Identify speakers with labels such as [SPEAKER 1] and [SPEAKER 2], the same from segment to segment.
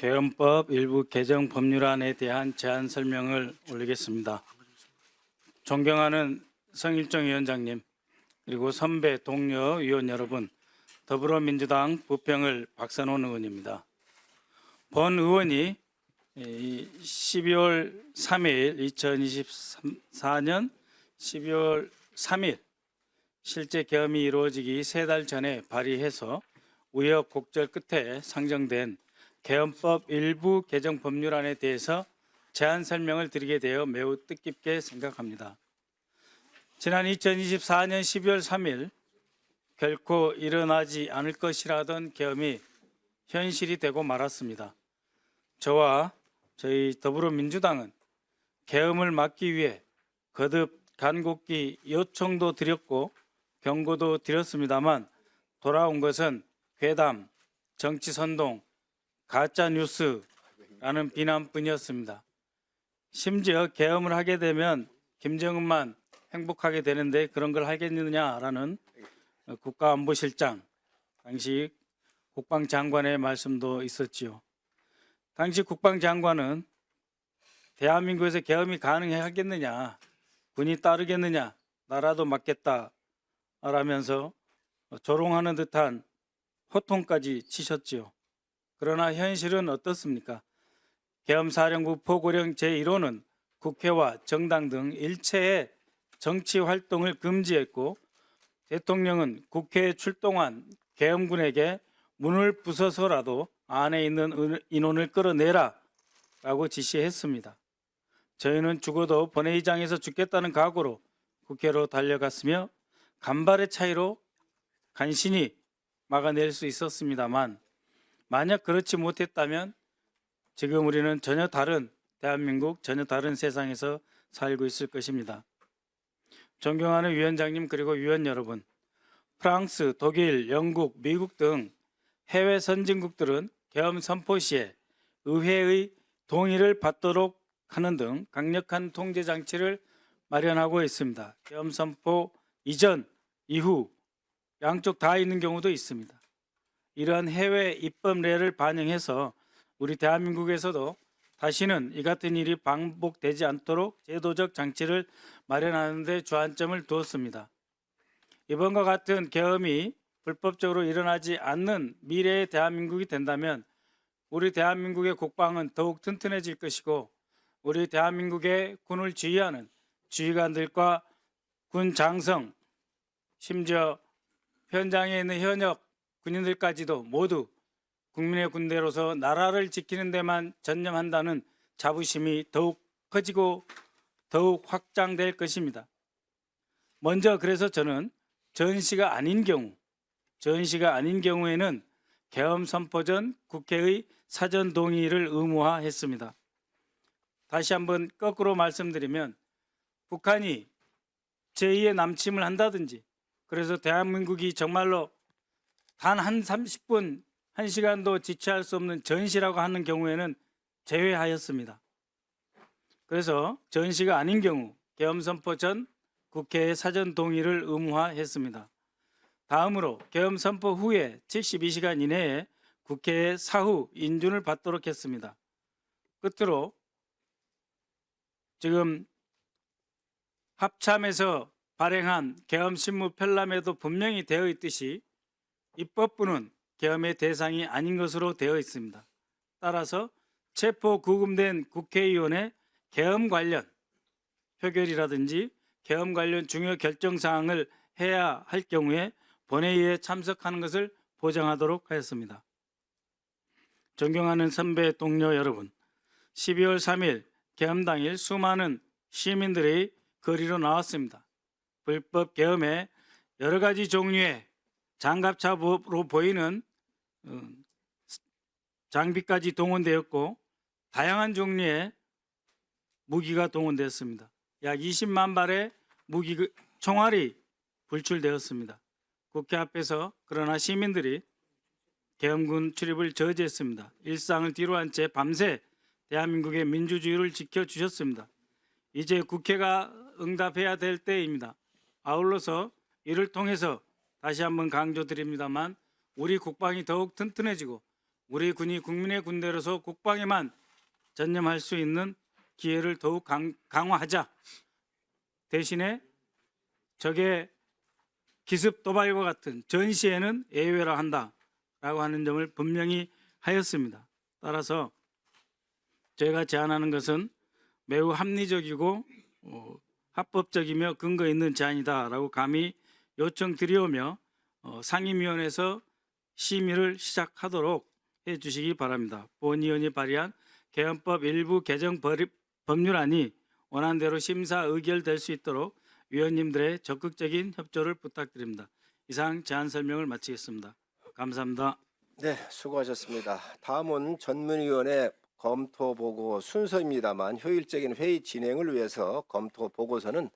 [SPEAKER 1] 개헌법 일부 개정 법률안에 대한 제안 설명을 올리겠습니다. 존경하는 성일정 위원장님, 그리고 선배 동료 위원 여러분, 더불어민주당 부평을 박선원 의원입니다. 본 의원이 12월 3일 2024년 12월 3일 실제 개헌이 이루어지기 3달 전에 발의해서 우여곡절 끝에 상정된 개헌법 일부 개정 법률안에 대해서 제안 설명을 드리게 되어 매우 뜻깊게 생각합니다. 지난 2024년 12월 3일 결코 일어나지 않을 것이라던 계엄이 현실이 되고 말았습니다. 저와 저희 더불어민주당은 계엄을 막기 위해 거듭 간곡히 요청도 드렸고 경고도 드렸습니다만 돌아온 것은 괴담, 정치선동, 가짜뉴스라는 비난뿐이었습니다. 심지어 계엄을 하게 되면 김정은만 행복하게 되는데 그런 걸 하겠느냐라는 국가안보실장, 당시 국방장관의 말씀도 있었지요. 당시 국방장관은 대한민국에서 계엄이 가능하겠느냐, 군이 따르겠느냐, 나라도 맡겠다 라면서 조롱하는 듯한 호통까지 치셨지요. 그러나 현실은 어떻습니까? 계엄사령부 포고령 제1호는 국회와 정당 등 일체의 정치 활동을 금지했고 대통령은 국회에 출동한 계엄군에게 문을 부숴서라도 안에 있는 인원을 끌어내라 라고 지시했습니다. 저희는 죽어도 본회의장에서 죽겠다는 각오로 국회로 달려갔으며 간발의 차이로 간신히 막아낼 수 있었습니다만 만약 그렇지 못했다면 지금 우리는 전혀 다른 대한민국, 전혀 다른 세상에서 살고 있을 것입니다. 존경하는 위원장님 그리고 위원 여러분, 프랑스, 독일, 영국, 미국 등 해외 선진국들은 계엄 선포 시에 의회의 동의를 받도록 하는 등 강력한 통제 장치를 마련하고 있습니다. 계엄 선포 이전, 이후 양쪽 다 있는 경우도 있습니다. 이러한 해외 입법례를 반영해서 우리 대한민국에서도 다시는 이 같은 일이 반복되지 않도록 제도적 장치를 마련하는 데 주안점을 두었습니다. 이번과 같은 계엄이 불법적으로 일어나지 않는 미래의 대한민국이 된다면 우리 대한민국의 국방은 더욱 튼튼해질 것이고 우리 대한민국의 군을 지휘하는 지휘관들과 군 장성, 심지어 현장에 있는 현역 군인들까지도 모두 국민의 군대로서 나라를 지키는 데만 전념한다는 자부심이 더욱 커지고 더욱 확장될 것입니다. 먼저 그래서 저는 전시가 아닌 경우에는 계엄 선포 전 국회의 사전 동의를 의무화했습니다. 다시 한번 거꾸로 말씀드리면 북한이 제2의 남침을 한다든지 그래서 대한민국이 정말로 단 한 30분, 1시간도 지체할 수 없는 전시라고 하는 경우에는 제외하였습니다. 그래서 전시가 아닌 경우 계엄 선포 전 국회의 사전 동의를 의무화했습니다. 다음으로 계엄 선포 후에 72시간 이내에 국회의 사후 인준을 받도록 했습니다. 끝으로 지금 합참에서 발행한 계엄 신무 편람에도 분명히 되어 있듯이 입법부는 계엄의 대상이 아닌 것으로 되어 있습니다. 따라서 체포 구금된 국회의원의 계엄 관련 표결이라든지 계엄 관련 중요 결정 사항을 해야 할 경우에 본회의에 참석하는 것을 보장하도록 하였습니다. 존경하는 선배 동료 여러분, 12월 3일 계엄 당일 수많은 시민들이 거리로 나왔습니다. 불법 계엄에 여러 가지 종류의 장갑차로 보이는 장비까지 동원되었고 다양한 종류의 무기가 동원되었습니다. 약 20만 발의 총알이 불출되었습니다. 국회 앞에서 그러나 시민들이 계엄군 출입을 저지했습니다. 일상을 뒤로한 채 밤새 대한민국의 민주주의를 지켜주셨습니다. 이제 국회가 응답해야 될 때입니다. 아울러서 이를 통해서 다시 한번 강조드립니다만 우리 국방이 더욱 튼튼해지고 우리 군이 국민의 군대로서 국방에만 전념할 수 있는 기회를 더욱 강화하자. 대신에 적의 기습 도발과 같은 전시에는 예외라 한다라고 하는 점을 분명히 하였습니다. 따라서 저희가 제안하는 것은 매우 합리적이고 합법적이며 근거 있는 제안이다라고 감히 요청드리오며 상임위원회에서 심의를 시작하도록 해주시기 바랍니다. 본 의원이 발의한 개헌법 일부 개정 법률안이 원안대로 심사 의결될 수 있도록 위원님들의 적극적인 협조를 부탁드립니다. 이상 제안 설명을 마치겠습니다. 감사합니다.
[SPEAKER 2] 네, 수고하셨습니다. 다음은 전문위원회 검토 보고 순서입니다만 효율적인 회의 진행을 위해서 검토 보고서는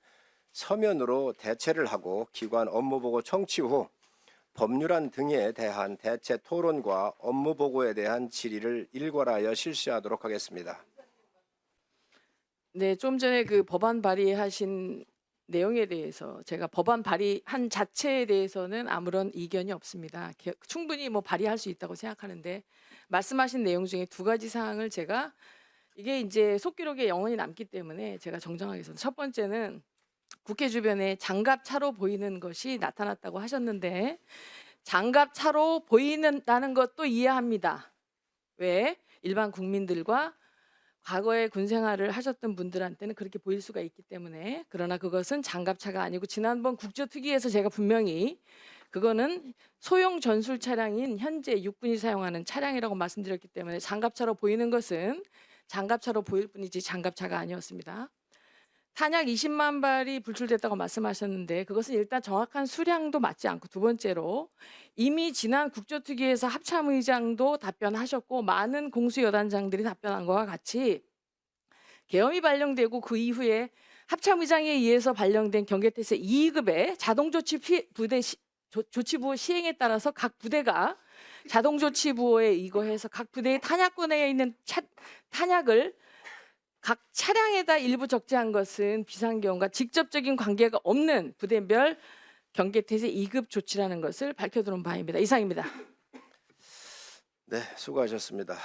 [SPEAKER 2] 서면으로 대체를 하고 기관 업무 보고 청취 후 법률안 등에 대한 대체 토론과 업무 보고에 대한 질의를 일괄하여 실시하도록 하겠습니다.
[SPEAKER 3] 네, 좀 전에 그 법안 발의하신 내용에 대해서 제가 법안 발의한 자체에 대해서는 아무런 이견이 없습니다. 충분히 뭐 발의할 수 있다고 생각하는데 말씀하신 내용 중에 두 가지 사항을 제가 이게 이제 속기록에 영원히 남기 때문에 제가 정정하겠습니다. 첫 번째는 국회 주변에 장갑 차로 보이는 것이 나타났다고 하셨는데 장갑 차로 보이는다는 것도 이해합니다. 왜? 일반 국민들과 과거에 군 생활을 하셨던 분들한테는 그렇게 보일 수가 있기 때문에 그러나 그것은 장갑차가 아니고 지난번 국조특위에서 제가 분명히 그거는 소형 전술 차량인 현재 육군이 사용하는 차량이라고 말씀드렸기 때문에 장갑차로 보이는 것은 장갑차로 보일 뿐이지 장갑차가 아니었습니다. 탄약 20만 발이 불출됐다고 말씀하셨는데 그것은 일단 정확한 수량도 맞지 않고 두 번째로 이미 지난 국조특위에서 합참의장도 답변하셨고 많은 공수여단장들이 답변한 것과 같이 계엄이 발령되고 그 이후에 합참의장에 의해서 발령된 경계태세 2급의 조치부 시행에 따라서 각 부대가 자동조치부호에 의거해서 각 부대의 탄약권에 있는 탄약을 각 차량에다 일부 적재한 것은 비상계엄과 직접적인 관계가 없는 부대별 경계태세 2급 조치라는 것을 밝혀드린 바입니다. 이상입니다.
[SPEAKER 2] 네, 수고하셨습니다.